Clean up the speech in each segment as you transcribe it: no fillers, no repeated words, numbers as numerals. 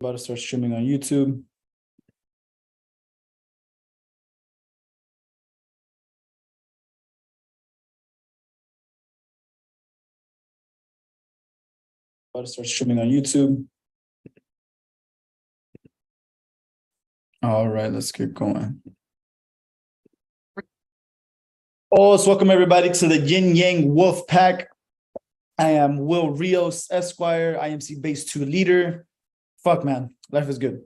About to start streaming on YouTube. About to start streaming on YouTube. All right, let's get going. Oh, so welcome everybody to the Yin Yang Wolf Pack. I am Will Rios, Esquire, IMC Base 2 leader. Fuck, man, life is good.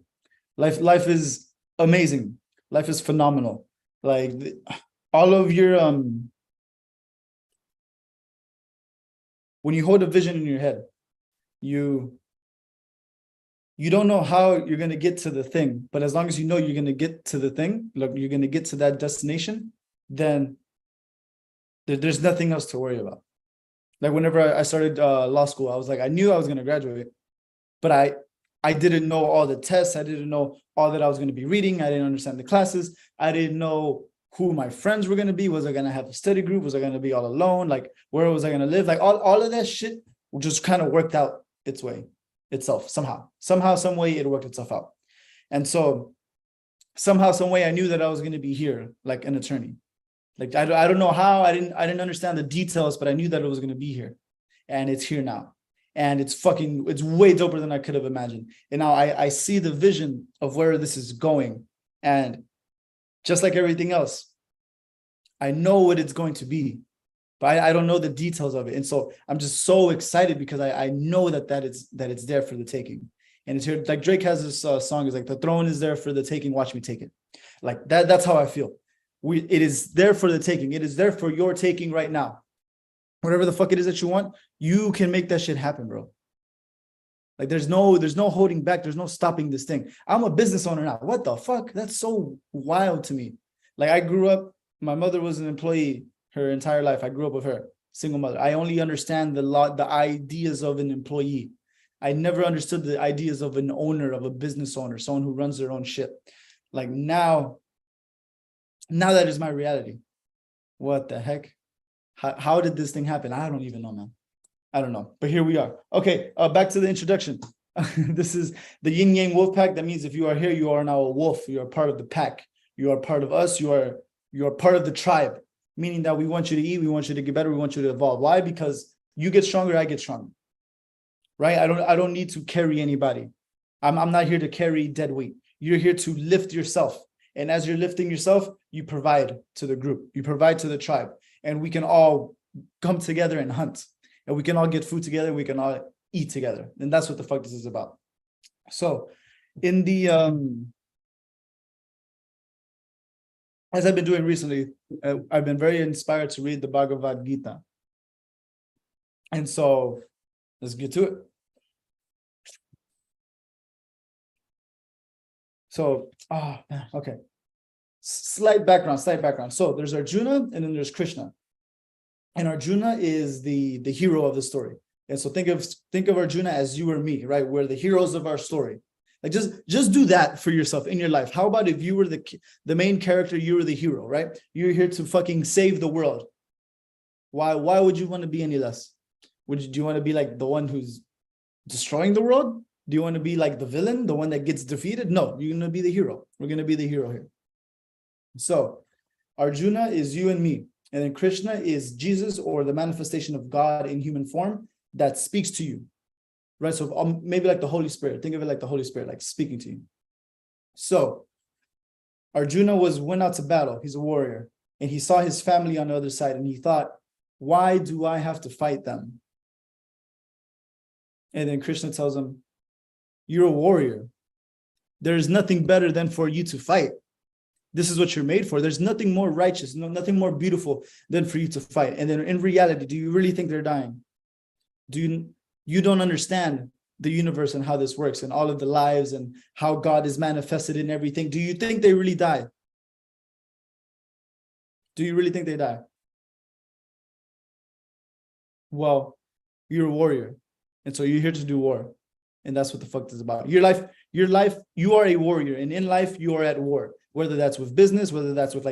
Life is amazing. Life is phenomenal. Like all of your when you hold a vision in your head, you don't know how you're going to get to the thing, but as long as you know you're going to get to the thing, like you're going to get to that destination, then there's nothing else to worry about. Like whenever I started law school, I was like, I knew I was going to graduate, but I didn't know all the tests. I didn't know all that I was going to be reading. I didn't understand the classes. I didn't know who my friends were going to be. Was I going to have a study group? Was I going to be all alone? Like, where was I going to live? Like all of that shit just kind of worked out itself somehow, some way it worked itself out. And so somehow, some way I knew that I was going to be here, like an attorney. Like, I don't know how, I didn't understand the details, but I knew that it was going to be here, and it's here now. And it's way doper than I could have imagined. And now I see the vision of where this is going. And just like everything else, I know what it's going to be, but I don't know the details of it. And so I'm just so excited because I know that it's there for the taking. And it's here, like Drake has this song, is like, the throne is there for the taking, watch me take it. Like that's how I feel. It is there for the taking. It is there for your taking right now. Whatever the fuck it is that you want, you can make that shit happen, bro. Like there's no holding back. There's no stopping this thing. I'm a business owner now. What the fuck? That's so wild to me. Like I grew up, my mother was an employee her entire life. I grew up with her, single mother. I only understand the ideas of an employee. I never understood the ideas of an owner, of a business owner, someone who runs their own shit. Like now that is my reality. What the heck? How did this thing happen? I don't even know, man. I don't know, but here we are. Okay, back to the introduction. This is the Yin Yang Wolf Pack. That means if you are here, you are now a wolf. You are part of the pack. You are part of us. You are part of the tribe, meaning that we want you to eat. We want you to get better. We want you to evolve. Why? Because you get stronger, I get stronger. Right? I don't need to carry anybody. I'm not here to carry dead weight. You're here to lift yourself. And as you're lifting yourself, you provide to the group. You provide to the tribe. And we can all come together and hunt. And we can all get food together. We can all eat together. And that's what the fuck this is about. So in the, as I've been doing recently, I've been very inspired to read the Bhagavad Gita. And so let's get to it. So, okay. Slight background. So there's Arjuna and then there's Krishna. And Arjuna is the hero of the story. And so think of Arjuna as you or me, right? We're the heroes of our story. Like just do that for yourself in your life. How about if you were the main character, you were the hero, right? You're here to fucking save the world. Why would you want to be any less? Do you want to be like the one who's destroying the world? Do you want to be like the villain, the one that gets defeated? No, you're going to be the hero. We're going to be the hero here. So Arjuna is you and me. And then Krishna is Jesus, or the manifestation of God in human form that speaks to you. Right? So maybe like the Holy Spirit. Think of it like the Holy Spirit, like speaking to you. So Arjuna went out to battle. He's a warrior. And he saw his family on the other side. And he thought, why do I have to fight them? And then Krishna tells him, you're a warrior. There is nothing better than for you to fight. This is what you're made for. There's nothing more righteous, nothing more beautiful than for you to fight. And then in reality, do you really think they're dying? You don't understand the universe and how this works and all of the lives and how God is manifested in everything. Do you think they really die? Do you really think they die? Well, you're a warrior. And so you're here to do war. And that's what the fuck this is about. Your life, you are a warrior. And in life, you are at war. Whether that's with business, whether that's with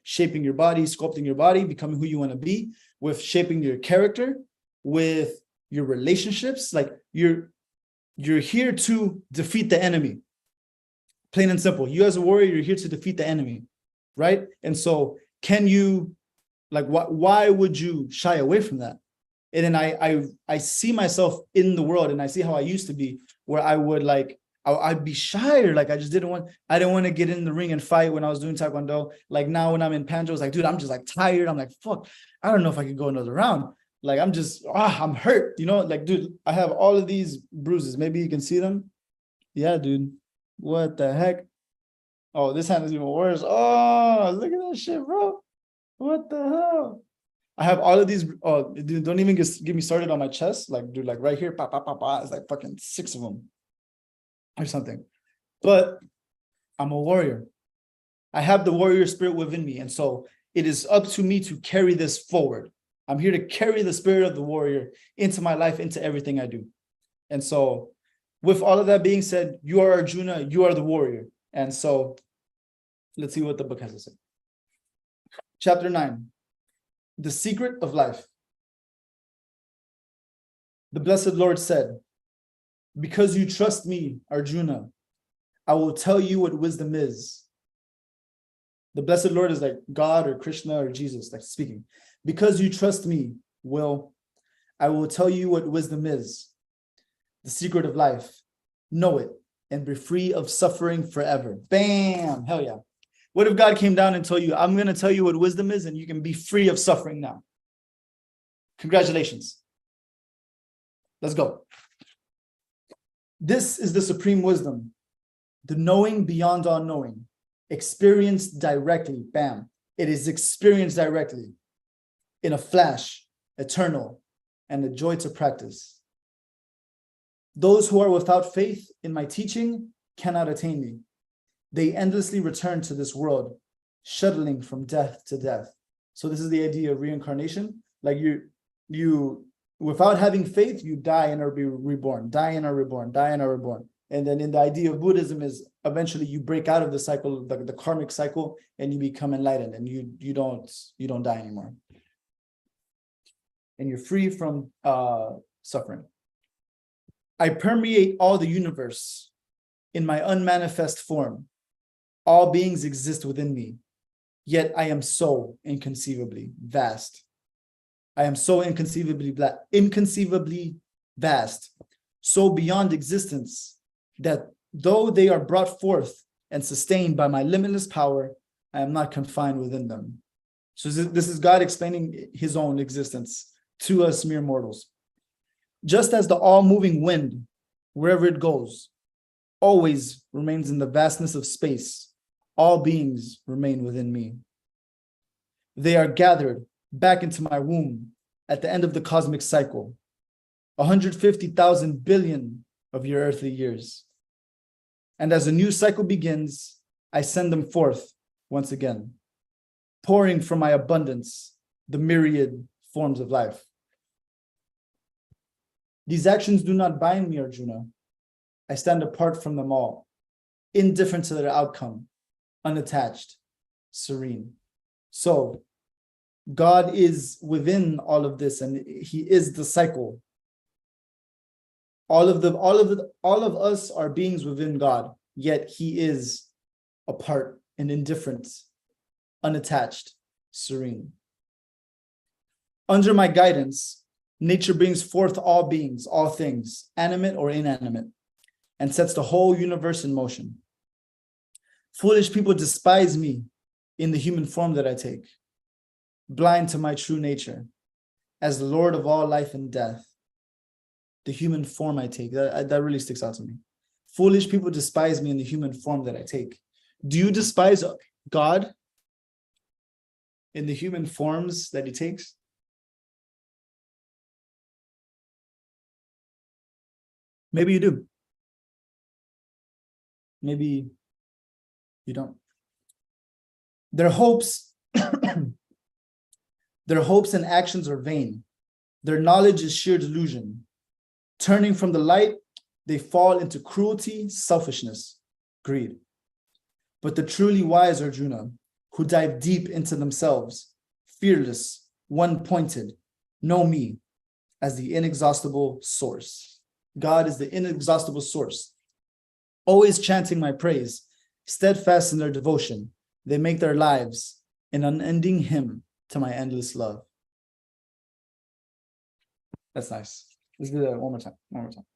shaping your body, sculpting your body, becoming who you want to be, with shaping your character, with your relationships. Like You're here to defeat the enemy. Plain and simple. You as a warrior, you're here to defeat the enemy, right? And so can you, like, why would you shy away from that? And then I see myself in the world, and I see how I used to be, where I would like, I'd be shy, or like I didn't want to get in the ring and fight when I was doing Taekwondo. Like now when I'm in Panjo, it's like, dude, I'm just like tired. I'm like, fuck, I don't know if I could go another round. Like I'm just, I'm hurt, you know? Like, dude, I have all of these bruises. Maybe you can see them. Yeah, dude. What the heck? Oh, this hand is even worse. Oh, look at that shit, bro. What the hell? I have all of these. Oh, dude, don't even get me started on my chest. Like, dude, like right here, pa, pa, pa, pa, it's like fucking 6 of them or something. But I'm a warrior. I have the warrior spirit within me. And so it is up to me to carry this forward. I'm here to carry the spirit of the warrior into my life, into everything I do. And so with all of that being said, you are Arjuna, you are the warrior. And so let's see what the book has to say. Chapter 9, the secret of life. The blessed Lord said, because you trust me, Arjuna, I will tell you what wisdom is. The blessed Lord is like God or Krishna or Jesus, like speaking. Because you trust me, I will tell you what wisdom is. The secret of life. Know it and be free of suffering forever. Bam! Hell yeah. What if God came down and told you, I'm going to tell you what wisdom is and you can be free of suffering now? Congratulations. Let's go. This is the supreme wisdom, the knowing beyond all knowing, experienced directly. Bam. It is experienced directly in a flash, eternal, and a joy to practice. Those who are without faith in my teaching cannot attain me. They endlessly return to this world, shuttling from death to death. So this is the idea of reincarnation. Like you without having faith, you die and are reborn, die and are reborn, die and are reborn. And then in the idea of Buddhism is eventually you break out of the cycle, the karmic cycle, and you become enlightened, and you don't die anymore. And you're free from suffering. I permeate all the universe in my unmanifest form. All beings exist within me, yet I am so inconceivably vast. I am so inconceivably vast, so beyond existence, that though they are brought forth and sustained by my limitless power, I am not confined within them. So this is God explaining his own existence to us mere mortals. Just as the all-moving wind, wherever it goes, always remains in the vastness of space, all beings remain within me. They are gathered back into my womb at the end of the cosmic cycle, 150,000 billion of your earthly years. And as a new cycle begins, I send them forth once again, pouring from my abundance the myriad forms of life. These actions do not bind me, Arjuna. I stand apart from them all, indifferent to their outcome, unattached, serene. So God is within all of this, and he is the cycle. All of us are beings within God, yet he is apart and indifferent, unattached, serene. Under my guidance, nature brings forth all beings, all things, animate or inanimate, and sets the whole universe in motion. Foolish people despise me in the human form that I take, blind to my true nature, as the Lord of all life and death. The human form I take, that really sticks out to me. Foolish people despise me in the human form that I take. Do you despise God in the human forms that he takes? Maybe you do. Maybe you don't. Their hopes, their hopes and actions are vain. Their knowledge is sheer delusion. Turning from the light, they fall into cruelty, selfishness, greed. But the truly wise, Arjuna, who dive deep into themselves, fearless, one-pointed, know me as the inexhaustible source. God is the inexhaustible source, always chanting my praise, steadfast in their devotion. They make their lives an unending hymn to my endless love. That's nice. Let's do that one more time. One more time.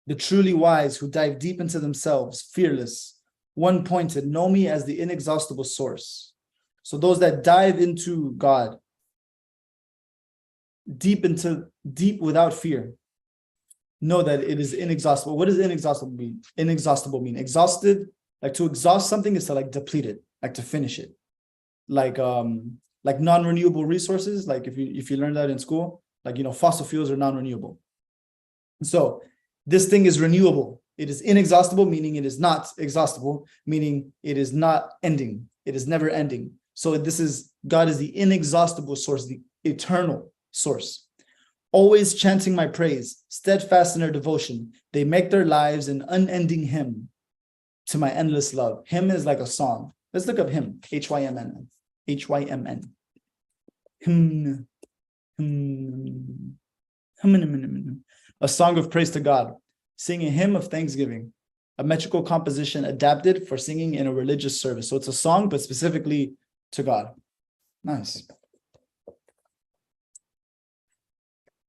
The truly wise who dive deep into themselves, fearless, one-pointed, know me as the inexhaustible source. So those that dive into God, deep without fear, know that it is inexhaustible. What does inexhaustible mean? Inexhaustible mean exhausted. Like to exhaust something is to like deplete it, like to finish it. Like non-renewable resources. Like if you learn that in school, like fossil fuels are non-renewable. So this thing is renewable. It is inexhaustible, meaning it is not exhaustible, meaning it is not ending. It is never ending. So God is the inexhaustible source, the eternal source. Always chanting my praise, steadfast in their devotion. They make their lives an unending hymn to my endless love. Hymn is like a song. Let's look up hymn, H-Y-M-N. H-Y-M-N. Hymn. A song of praise to God. Sing a hymn of thanksgiving. A metrical composition adapted for singing in a religious service. So it's a song, but specifically to God. Nice.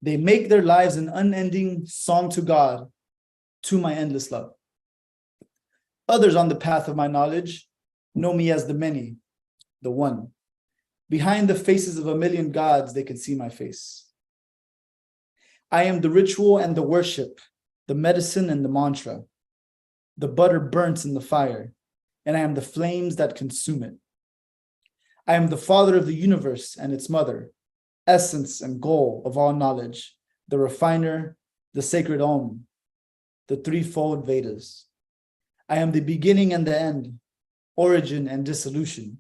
They make their lives an unending song to God, to my endless love. Others on the path of my knowledge know me as the many, the one. Behind the faces of a million gods, they can see my face. I am the ritual and the worship, the medicine and the mantra, the butter burnt in the fire, and I am the flames that consume it. I am the father of the universe and its mother, essence and goal of all knowledge, the refiner, the sacred Om, the threefold Vedas. I am the beginning and the end, origin and dissolution,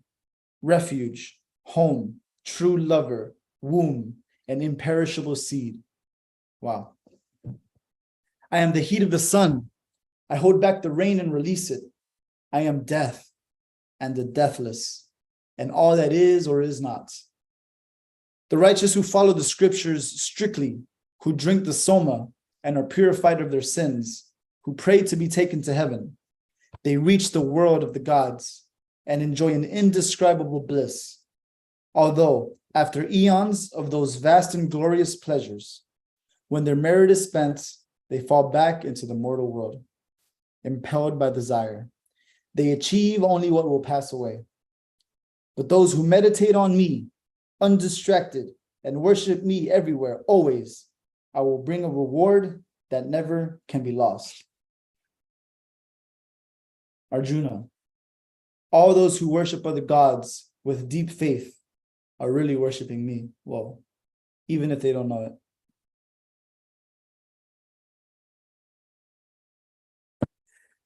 refuge, home, true lover, womb, and imperishable seed. Wow. I am the heat of the sun. I hold back the rain and release it. I am death and the deathless, and all that is or is not. The righteous who follow the scriptures strictly, who drink the soma and are purified of their sins, who pray to be taken to heaven, they reach the world of the gods and enjoy an indescribable bliss. Although, after eons of those vast and glorious pleasures, when their merit is spent, they fall back into the mortal world, impelled by desire. They achieve only what will pass away. But those who meditate on me, undistracted, and worship me everywhere, always, I will bring a reward that never can be lost. Arjuna, all those who worship other gods with deep faith are really worshiping me. Whoa, even if they don't know it.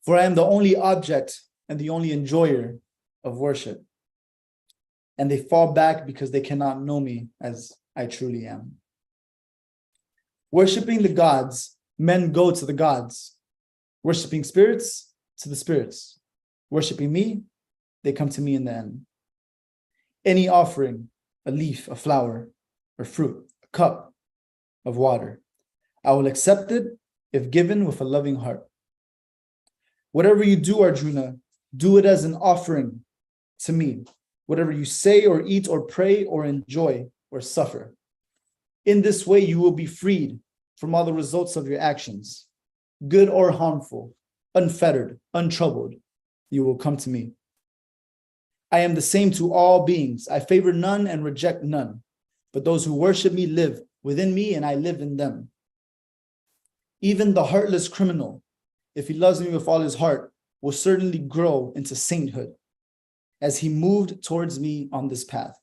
For I am the only object and the only enjoyer of worship. And they fall back because they cannot know me as I truly am. Worshipping the gods, men go to the gods. Worshipping spirits, to the spirits. Worshipping me, they come to me in the end. Any offering, a leaf, a flower, or fruit, a cup of water, I will accept it if given with a loving heart. Whatever you do, Arjuna, do it as an offering to me. Whatever you say or eat or pray or enjoy or suffer. In this way, you will be freed from all the results of your actions, good or harmful, unfettered, untroubled. You will come to me. I am the same to all beings. I favor none and reject none. But those who worship me live within me and I live in them. Even the heartless criminal, if he loves me with all his heart, will certainly grow into sainthood as he moved towards me on this path.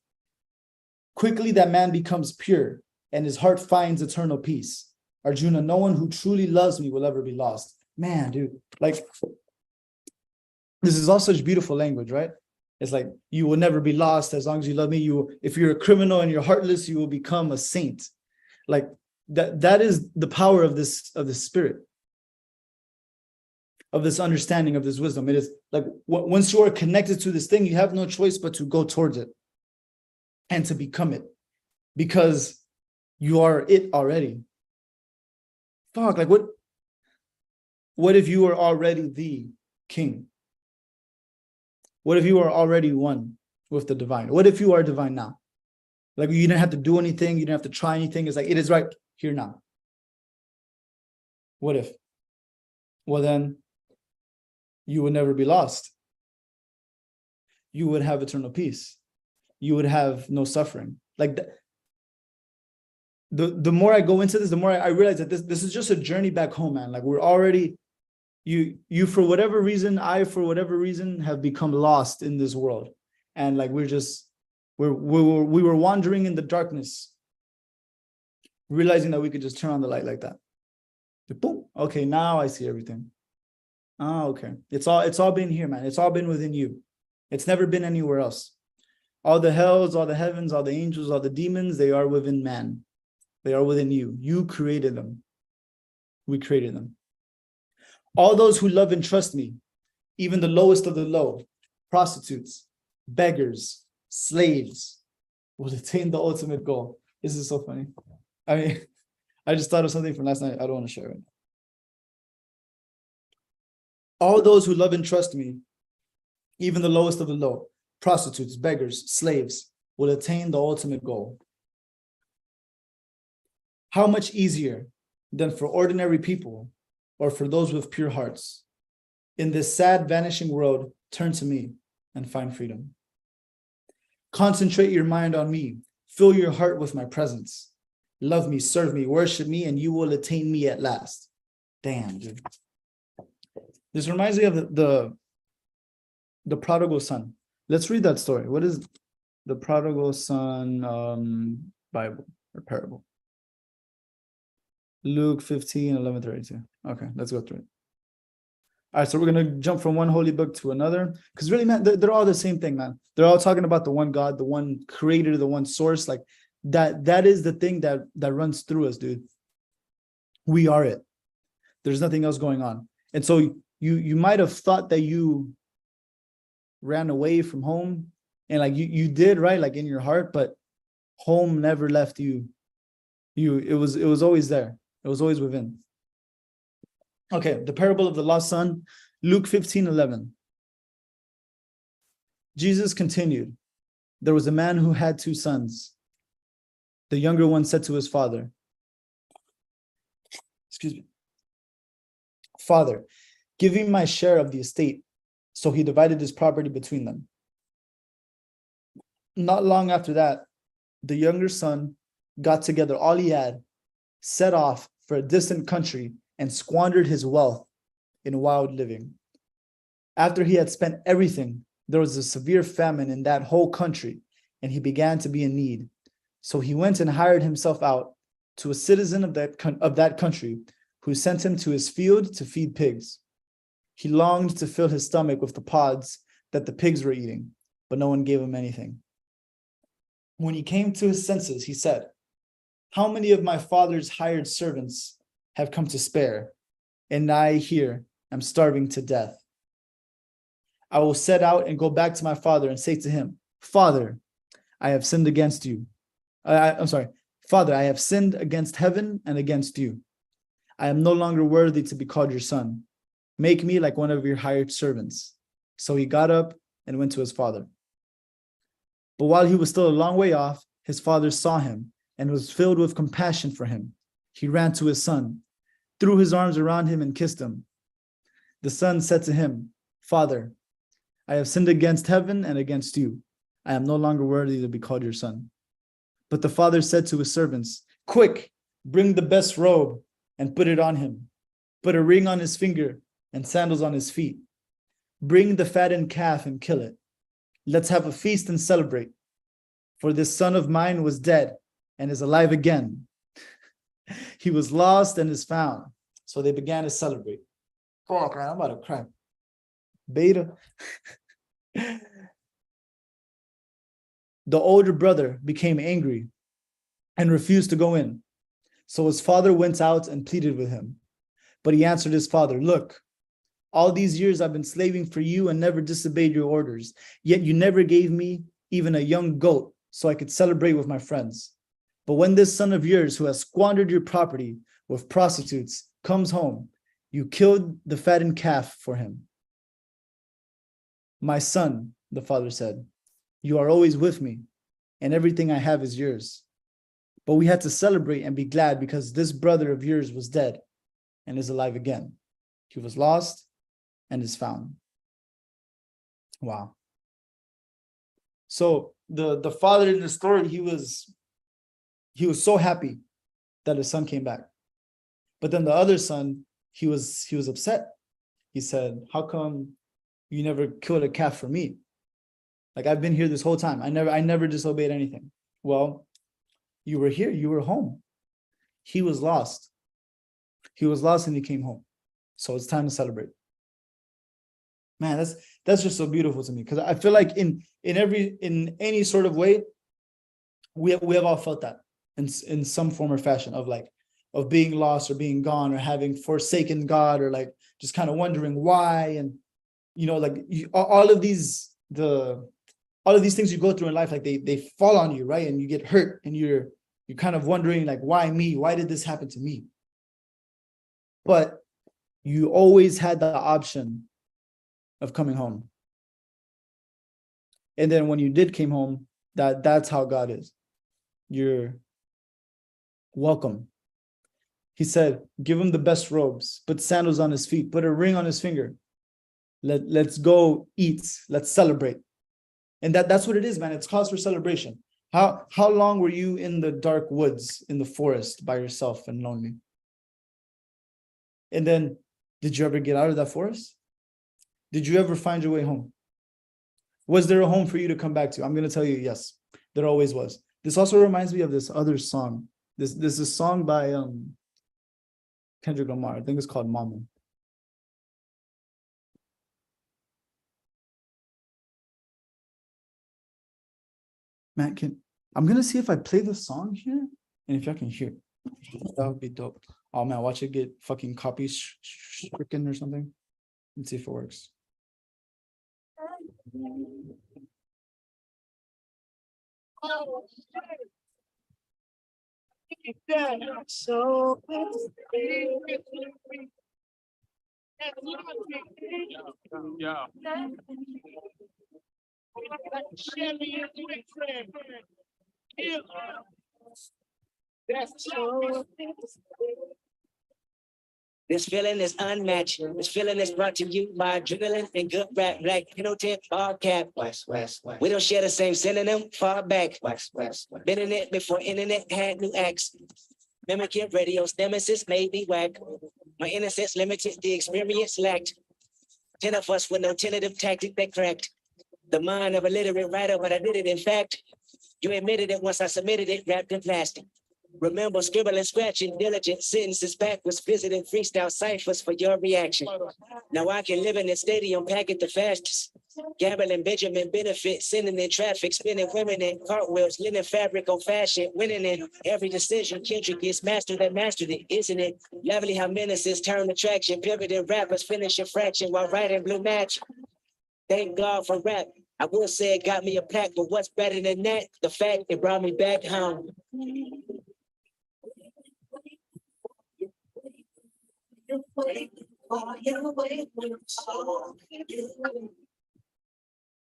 Quickly that man becomes pure and his heart finds eternal peace. Arjuna, no one who truly loves me will ever be lost. Man, dude, like, this is all such beautiful language, right? It's like, you will never be lost as long as you love me. If you're a criminal and you're heartless, you will become a saint. Like, that is the power of this spirit, of this understanding, of this wisdom. It is like, once you are connected to this thing, you have no choice but to go towards it and to become it, because you are it already. Fuck, like what if you were already the king? What if you are already one with the divine? What if you are divine now? Like you didn't have to do anything, you didn't have to try anything. It's like it is right here now. What if? Well, then you would never be lost. You would have eternal peace. You would have no suffering. Like the more I go into this, the more I realize that this is just a journey back home, man. Like we're already, you for whatever reason, I for whatever reason have become lost in this world, and like we were wandering in the darkness, realizing that we could just turn on the light like that. Boom. Okay, now I see everything. Oh, okay. It's all been here, man. It's all been within you. It's never been anywhere else. All the hells, all the heavens, all the angels, all the demons, they are within man. They are within you. You created them. We created them. All those who love and trust me, even the lowest of the low, prostitutes, beggars, slaves, will attain the ultimate goal. This is so funny. I mean, I just thought of something from last night. I don't want to share it. All those who love and trust me, even the lowest of the low, prostitutes, beggars, slaves, will attain the ultimate goal. How much easier than for ordinary people or for those with pure hearts? In this sad, vanishing world, turn to me and find freedom. Concentrate your mind on me. Fill your heart with my presence. Love me, serve me, worship me, and you will attain me at last. Damn, dude. This reminds me of the prodigal son. Let's read that story. What is the prodigal son Bible or parable? Luke 15, 11-32. Okay, let's go through it. All right, so we're going to jump from one holy book to another. Because really, man, they're all the same thing, man. They're all talking about the one God, the one creator, the one source. Like that is the thing that runs through us, dude. We are it. There's nothing else going on. And so you might have thought that you ran away from home, and like you did, right? Like in your heart, but home never left you. It was always there. It was always within. Okay, the parable of the lost son, Luke 15:11. Jesus continued, there was a man who had 2 sons. The younger one said to his father, Father, give me my share of the estate. So he divided his property between them. Not long after that, the younger son got together all he had, set off for a distant country, and squandered his wealth in wild living. After he had spent everything, there was a severe famine in that whole country, and he began to be in need. So he went and hired himself out to a citizen of that country, who sent him to his field to feed pigs. He longed to fill his stomach with the pods that the pigs were eating, but no one gave him anything. When he came to his senses, he said, how many of my father's hired servants have come to spare, and I here am starving to death? I will set out and go back to my father and say to him, Father, I have sinned against you. Father, I have sinned against heaven and against you. I am no longer worthy to be called your son. Make me like one of your hired servants. So he got up and went to his father. But while he was still a long way off, his father saw him and was filled with compassion for him. He ran to his son, threw his arms around him and kissed him. The son said to him, Father, I have sinned against heaven and against you. I am no longer worthy to be called your son. But the father said to his servants, quick, bring the best robe and put it on him. Put a ring on his finger and sandals on his feet. Bring the fattened calf and kill it. Let's have a feast and celebrate. For this son of mine was dead and is alive again. He was lost and is found. So they began to celebrate. Oh, man, I'm about to cry. Beta. The older brother became angry and refused to go in. So his father went out and pleaded with him. But he answered his father, look, all these years I've been slaving for you and never disobeyed your orders. Yet you never gave me even a young goat so I could celebrate with my friends. But when this son of yours who has squandered your property with prostitutes, comes home. You killed the fattened calf for him. My son, the father said, you are always with me, and everything I have is yours. But we had to celebrate and be glad because this brother of yours was dead and is alive again. He was lost and is found. Wow. So the father in the story, he was so happy that his son came back. But then the other son, he was upset. He said, how come you never killed a calf for me? Like, I've been here this whole time. I never disobeyed anything. Well, you were here, you were home. He was lost. He was lost and he came home. So it's time to celebrate. Man, that's just so beautiful to me, because I feel like in any sort of way, we have all felt that in some form or fashion of being lost or being gone or having forsaken God, or like just kind of wondering why. And all of these things you go through in life, like they fall on you, right? And you get hurt and you're kind of wondering, like, why me? Why did this happen to me? But you always had the option of coming home. And then when you did came home, that's how God is. You're welcome. He said, give him the best robes, put sandals on his feet, put a ring on his finger. Let's go eat. Let's celebrate. And that's what it is, man. It's cause for celebration. How long were you in the dark woods, in the forest by yourself and lonely? And then, did you ever get out of that forest? Did you ever find your way home? Was there a home for you to come back to? I'm going to tell you, yes, there always was. This also reminds me of this other song. This is a song by Kendrick Lamar. I think it's called Mama. Man, I'm going to see if I play the song here and if y'all can hear. That would be dope. Oh man, watch it get fucking copy stricken or something. Let's see if it works. So yeah. This feeling is unmatched. This feeling is brought to you by adrenaline and good rap, like penalty, all cap. West. We don't share the same synonym, far back. West. Been in it before internet had new acts. Mimicking radio's nemesis made me whack. My innocence limited, the experience lacked. 10 of us with no tentative tactic that cracked. The mind of a literate writer, but I did it in fact. You admitted it once I submitted it, wrapped in plastic. Remember scribbling, scratching, diligent sentences backwards, visiting freestyle ciphers for your reaction. Now I can live in a stadium, pack it the fastest. Gambling Benjamin benefit, sending in traffic, spinning women in cartwheels, linen fabric on fashion, winning in every decision. Kendrick gets mastered that mastered it, isn't it? Lovely how menaces turn attraction, pivoting rappers finish a fraction while writing blue match. Thank God for rap. I will say it got me a plaque, but what's better than that? The fact it brought me back home.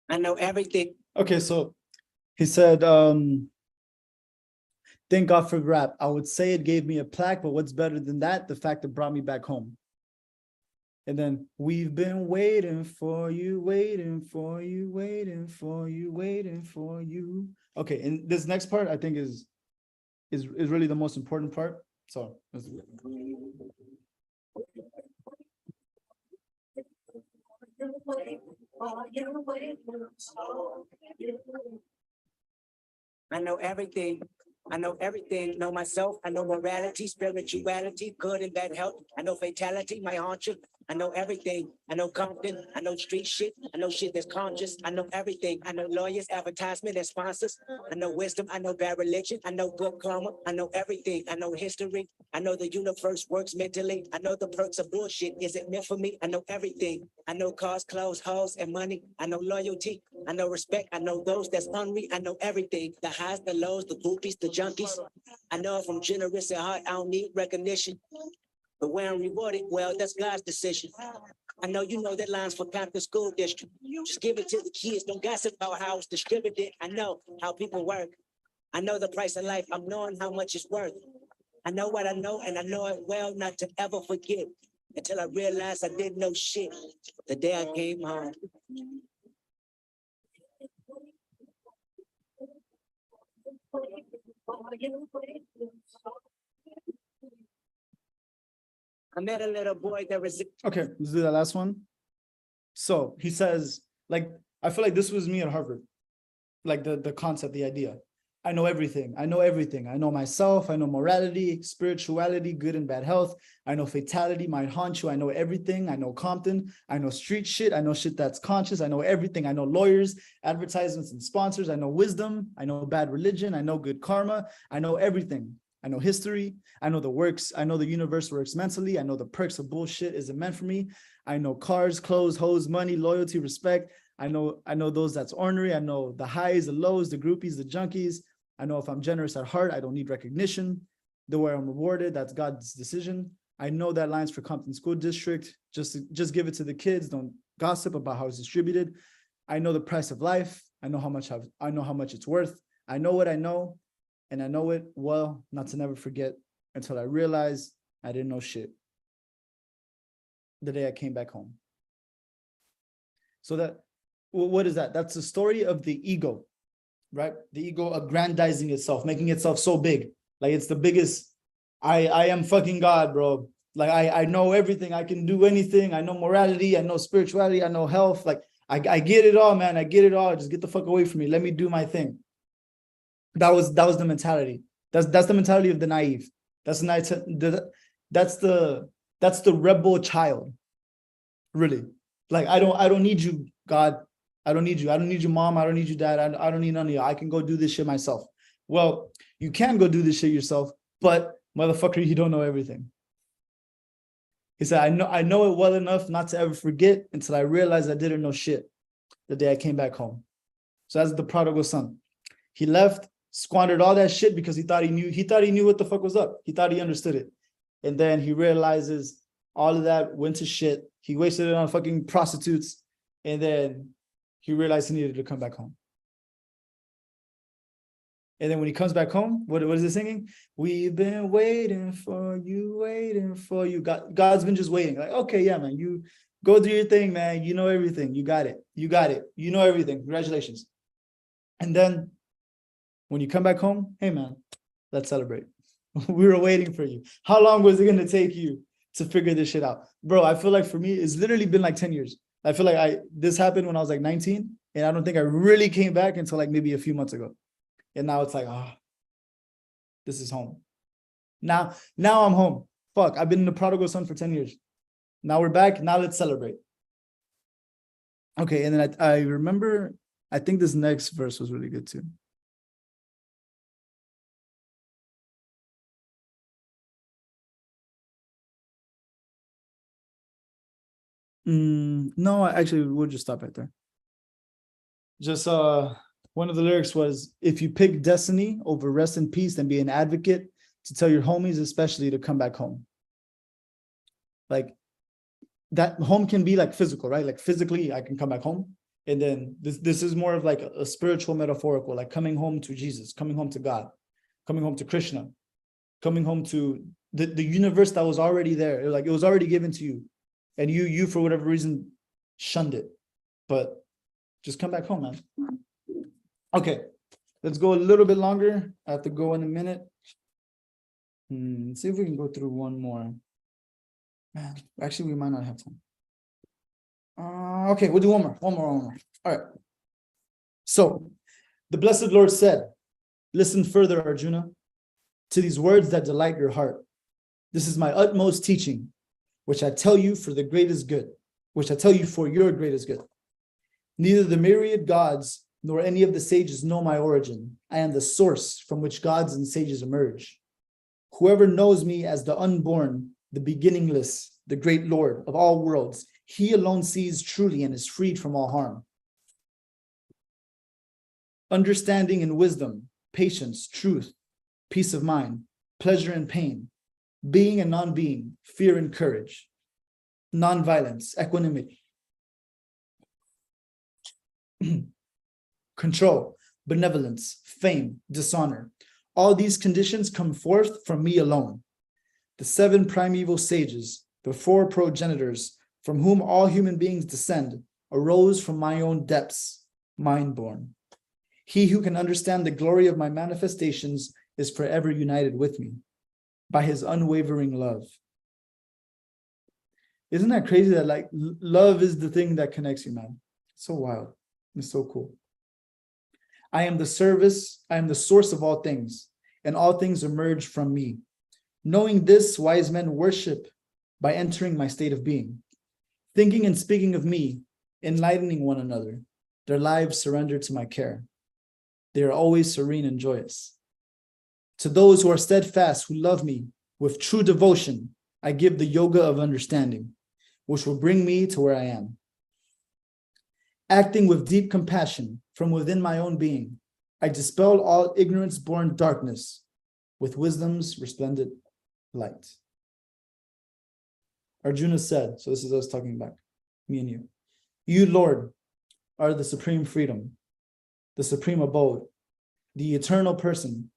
I know everything. Okay, so he said, thank God for rap. I would say it gave me a plaque, but what's better than that? The fact it brought me back home. And then, we've been waiting for you, waiting for you, waiting for you, waiting for you. Okay, and this next part I think is really the most important part. So I know everything. I know everything. Know myself. I know morality, spirituality, good and bad health. I know fatality, my haunch. I know everything. I know Compton. I know street shit. I know shit that's conscious. I know everything. I know lawyers, advertisement, and sponsors. I know wisdom. I know bad religion. I know good karma. I know everything. I know history. I know the universe works mentally. I know the perks of bullshit. Is it meant for me? I know everything. I know cars, clothes, hoes, and money. I know loyalty. I know respect. I know those that's hungry. I know everything. The highs, the lows, the groupies, the junkies. I know if I'm generous at heart, I don't need recognition. But where I'm rewarded, well, that's God's decision. I know you know that line's for Compton School District. Just give it to the kids. Don't gossip about how it's distributed. I know how people work. I know the price of life. I'm knowing how much it's worth. I know what I know, and I know it well not to ever forget until I realized I didn't know shit the day I came home. I met a little boy that was. Okay, let's do that last one. So he says, like, I feel like this was me at Harvard. Like the concept, the idea. I know everything. I know everything. I know myself. I know morality, spirituality, good and bad health. I know fatality, my honcho. I know everything. I know Compton. I know street shit. I know shit that's conscious. I know everything. I know lawyers, advertisements, and sponsors. I know wisdom. I know bad religion. I know good karma. I know everything. I know history. I know the works. I know the universe works mentally. I know the perks of bullshit isn't meant for me. I know cars, clothes, hoes, money, loyalty, respect. I know those that's ornery. I know the highs, the lows, the groupies, the junkies. I know if I'm generous at heart, I don't need recognition. The way I'm rewarded, that's God's decision. I know that lines for Compton School District. Just give it to the kids. Don't gossip about how it's distributed. I know the price of life. I know how much it's worth. I know what I know, and I know it well not to never forget until I realized I didn't know shit the day I came back home. So that, what is that? That's the story of the ego. Right? The ego aggrandizing itself, making itself so big. Like it's the biggest, I am fucking God, bro. Like I know everything. I can do anything. I know morality. I know spirituality. I know health. Like I get it all, man. I get it all. Just get the fuck away from me. Let me do my thing. That was the mentality. That's the mentality of the naive. That's the rebel child. Really. Like I don't need you, God. I don't need you. I don't need your mom. I don't need your dad. I don't need none of you. I can go do this shit myself. Well, you can go do this shit yourself, but motherfucker, you don't know everything. He said, I know it well enough not to ever forget until I realized I didn't know shit the day I came back home. So that's the prodigal son. He left, squandered all that shit because he thought he knew what the fuck was up. He thought he understood it. And then he realizes all of that went to shit. He wasted it on fucking prostitutes. And then he realized he needed to come back home. And then when he comes back home, what is he singing? We've been waiting for you. God's been just waiting. Like, okay, yeah, man, you go do your thing, man. You know everything. You got it. You know everything. Congratulations. And then when you come back home, hey, man, let's celebrate. We were waiting for you. How long was it going to take you to figure this shit out? Bro, I feel like for me, it's literally been like 10 years. I feel like this happened when I was like 19, and I don't think I really came back until like maybe a few months ago. And now it's like, this is home. Now I'm home. Fuck, I've been in the prodigal son for 10 years. Now we're back. Now let's celebrate. Okay, and then I remember, I think this next verse was really good too. No, actually, we'll just stop right there. Just one of the lyrics was, if you pick destiny over rest and peace, then be an advocate to tell your homies, especially, to come back home. Like that home can be like physical, right? Like physically, I can come back home. And then this is more of like a spiritual metaphorical, like coming home to Jesus, coming home to God, coming home to Krishna, coming home to the universe that was already there. Like it was already given to you. And you for whatever reason shunned it, but just come back home, man. Okay, let's go a little bit longer. I have to go in a minute. Let's see if we can go through one more. Man, actually, we might not have time. Okay, we'll do one more. All right. So, the blessed Lord said, listen further, Arjuna, to these words that delight your heart. This is my utmost teaching, which I tell you for the greatest good, which I tell you for your greatest good. Neither the myriad gods nor any of the sages know my origin. I am the source from which gods and sages emerge. Whoever knows me as the unborn, the beginningless, the great Lord of all worlds, he alone sees truly and is freed from all harm. Understanding and wisdom, patience, truth, peace of mind, pleasure and pain, being and non-being, fear and courage, non-violence, equanimity, control, benevolence, fame, dishonor. All these conditions come forth from me alone. The 7 primeval sages, the 4 progenitors, from whom all human beings descend, arose from my own depths, mind-born. He who can understand the glory of my manifestations is forever united with me by his unwavering love. Isn't that crazy that like love is the thing that connects you, man? It's so wild. It's so cool. I am the source of all things, and all things emerge from me. Knowing this, wise men worship by entering my state of being, thinking and speaking of me, enlightening one another, their lives surrendered to my care. They are always serene and joyous. To those who are steadfast, who love me with true devotion, I give the yoga of understanding, which will bring me to where I am. Acting with deep compassion from within my own being, I dispel all ignorance-born darkness with wisdom's resplendent light. Arjuna said, so this is us talking back, me and you. You, Lord, are the supreme freedom, the supreme abode, the eternal person,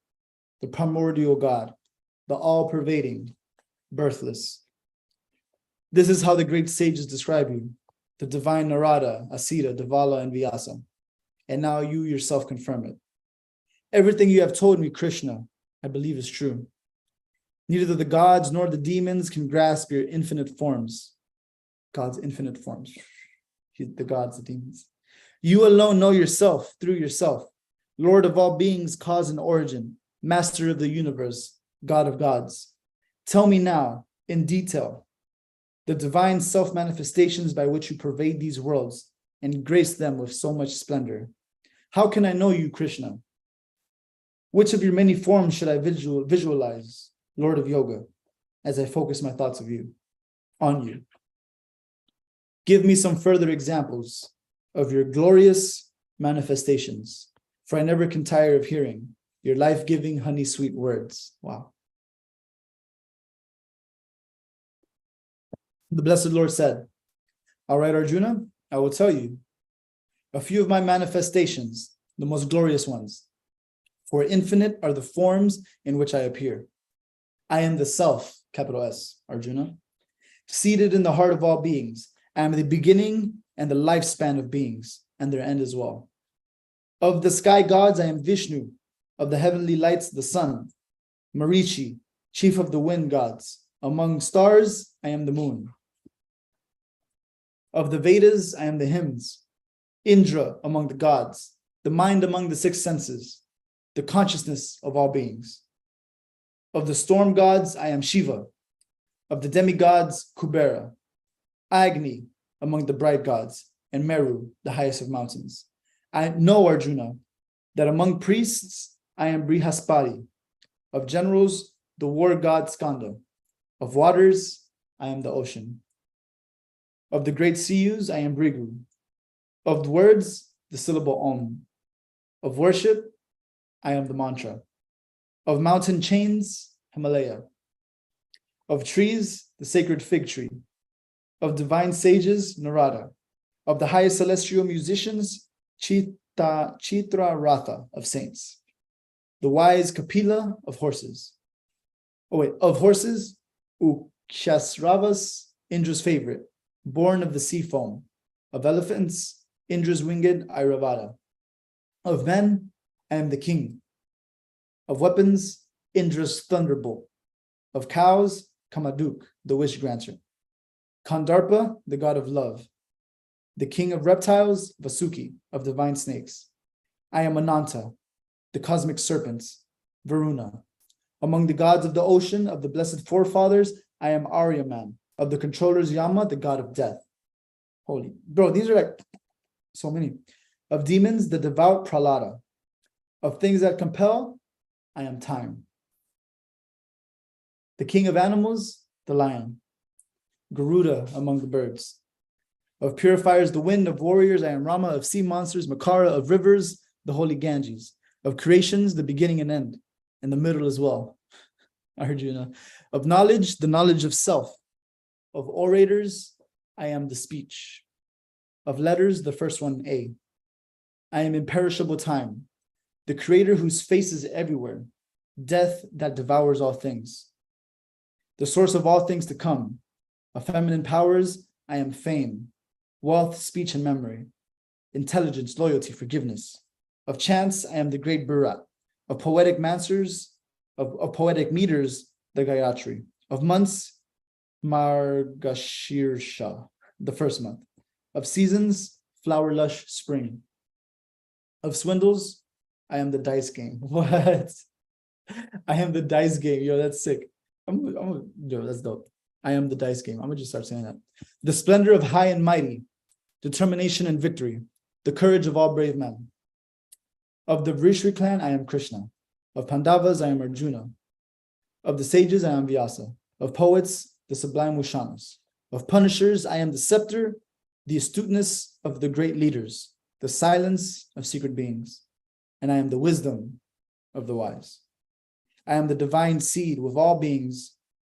the primordial God, the all-pervading, birthless. This is how the great sages describe you, the divine Narada, Asita, Devala, and Vyasa. And now you yourself confirm it. Everything you have told me, Krishna, I believe is true. Neither the gods nor the demons can grasp your infinite forms. God's infinite forms. The gods, the demons. You alone know yourself through yourself, Lord of all beings, cause and origin, master of the universe, God of gods. Tell me now, in detail, the divine self-manifestations by which you pervade these worlds and grace them with so much splendor. How can I know you, Krishna? Which of your many forms should I visualize, Lord of Yoga, as I focus my thoughts on you? Give me some further examples of your glorious manifestations, for I never can tire of hearing your life-giving, honey-sweet words. Wow. The Blessed Lord said, all right, Arjuna, I will tell you a few of my manifestations, the most glorious ones. For infinite are the forms in which I appear. I am the self, capital S, Arjuna, seated in the heart of all beings. I am the beginning and the lifespan of beings, and their end as well. Of the sky gods, I am Vishnu. Of the heavenly lights, the sun. Marichi, chief of the wind gods. Among stars, I am the moon. Of the Vedas, I am the hymns. Indra among the gods. The mind among the 6 senses. The consciousness of all beings. Of the storm gods, I am Shiva. Of the demigods, Kubera. Agni among the bright gods, and Meru, the highest of mountains. I know, Arjuna, that among priests, I am Brihaspati. Of generals, the war god Skanda. Of waters, I am the ocean. Of the great seas, I am Brigu. Of the words, the syllable Om. Of worship, I am the mantra. Of mountain chains, Himalaya. Of trees, the sacred fig tree. Of divine sages, Narada. Of the highest celestial musicians, Chitra Ratha of saints. The wise Kapila of horses. Of horses, Ukshasravas, Indra's favorite, born of the sea foam. Of elephants, Indra's winged Airavata. Of men, I am the king. Of weapons, Indra's thunderbolt. Of cows, Kamaduk, the wish granter. Kandarpa, the god of love. The king of reptiles, Vasuki, of divine snakes. I am Ananta, the cosmic serpents, Varuna. Among the gods of the ocean, of the blessed forefathers, I am Aryaman, of the controllers Yama, the god of death. Holy, bro, these are like so many. Of demons, the devout Prahlada. Of things that compel, I am time. The king of animals, the lion. Garuda among the birds. Of purifiers, the wind. Of warriors, I am Rama. Of sea monsters, Makara. Of rivers, the holy Ganges. Of creations, the beginning and end. in the middle as well. Arjuna. Of knowledge, the knowledge of self. Of orators, I am the speech. Of letters, the first one, A. I am imperishable time, the creator whose face is everywhere, death that devours all things. The source of all things to come. Of feminine powers, I am fame, wealth, speech, and memory, intelligence, loyalty, forgiveness. Of chance, I am the great Bharat. Of poetic masters, of poetic meters, the Gayatri. Of months, Margashirsha, the first month. Of seasons, flower lush spring. Of swindles, I am the dice game. What? I am the dice game. Yo, that's sick. Yo, that's dope. I am the dice game. I'm gonna just start saying that. The splendor of high and mighty, determination and victory, the courage of all brave men. Of the Vrishri clan, I am Krishna. Of Pandavas, I am Arjuna. Of the sages, I am Vyasa. Of poets, the sublime Ushanas. Of punishers, I am the scepter, the astuteness of the great leaders, the silence of secret beings, and I am the wisdom of the wise. I am the divine seed with all beings,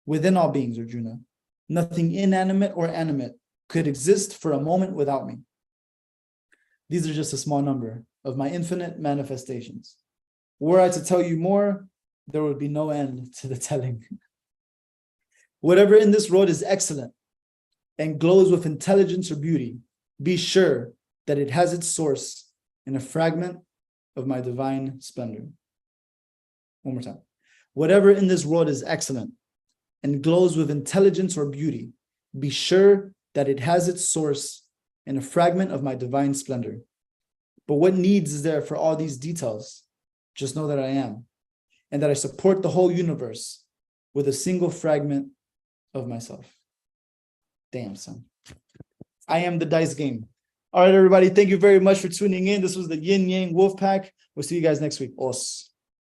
within all beings, Arjuna. Nothing inanimate or animate could exist for a moment without me. These are just a small number of my infinite manifestations. Were I to tell you more, there would be no end to the telling. Whatever in this world is excellent and glows with intelligence or beauty, be sure that it has its source in a fragment of my divine splendor. One more time. Whatever in this world is excellent and glows with intelligence or beauty, be sure that it has its source in a fragment of my divine splendor. But what needs is there for all these details? Just know that I am, and that I support the whole universe with a single fragment of myself. Damn, son. I am the dice game. All right, everybody. Thank you very much for tuning in. This was the Yin Yang Wolf Pack. We'll see you guys next week. Os.